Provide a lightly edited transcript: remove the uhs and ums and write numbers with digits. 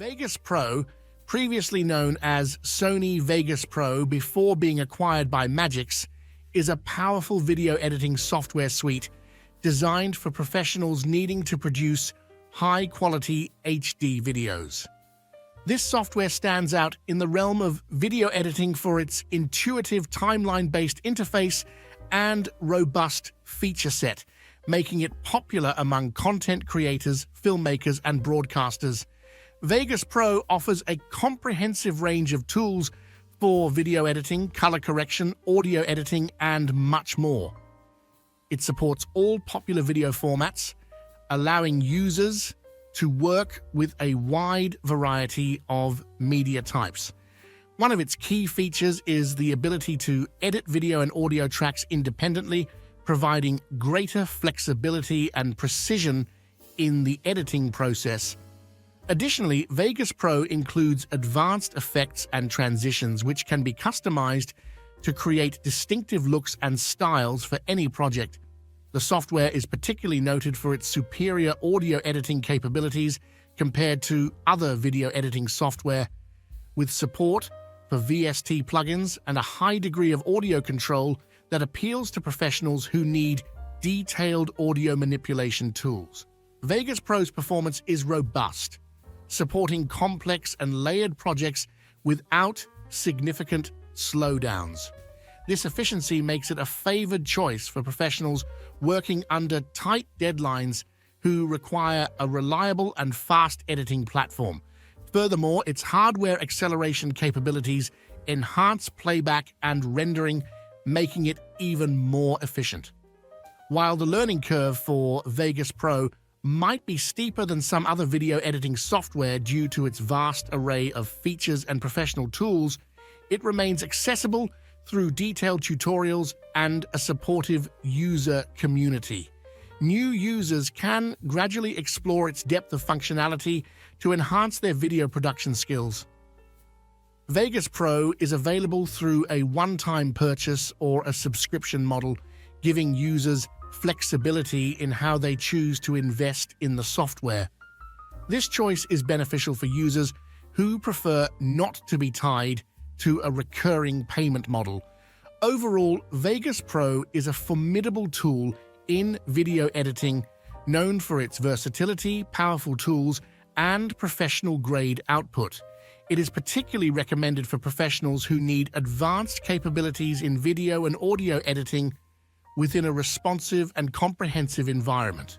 Vegas Pro, previously known as Sony Vegas Pro before being acquired by MAGIX, is a powerful video editing software suite designed for professionals needing to produce high-quality HD videos. This software stands out in the realm of video editing for its intuitive timeline-based interface and robust feature set, making it popular among content creators, filmmakers, and broadcasters. Vegas Pro offers a comprehensive range of tools for video editing, color correction, audio editing, and much more. It supports all popular video formats, allowing users to work with a wide variety of media types. One of its key features is the ability to edit video and audio tracks independently, providing greater flexibility and precision in the editing process. Additionally, Vegas Pro includes advanced effects and transitions which can be customized to create distinctive looks and styles for any project. The software is particularly noted for its superior audio editing capabilities compared to other video editing software, with support for VST plugins and a high degree of audio control that appeals to professionals who need detailed audio manipulation tools. Vegas Pro's performance is robust, supporting complex and layered projects without significant slowdowns. This efficiency makes it a favored choice for professionals working under tight deadlines who require a reliable and fast editing platform. Furthermore, its hardware acceleration capabilities enhance playback and rendering, making it even more efficient. While the learning curve for Vegas Pro might be steeper than some other video editing software due to its vast array of features and professional tools, it remains accessible through detailed tutorials and a supportive user community. New users can gradually explore its depth of functionality to enhance their video production skills. Vegas Pro is available through a one-time purchase or a subscription model, giving users flexibility in how they choose to invest in the software. This choice is beneficial for users who prefer not to be tied to a recurring payment model. Overall, Vegas Pro is a formidable tool in video editing, known for its versatility, powerful tools, and professional-grade output. It is particularly recommended for professionals who need advanced capabilities in video and audio editing within a responsive and comprehensive environment.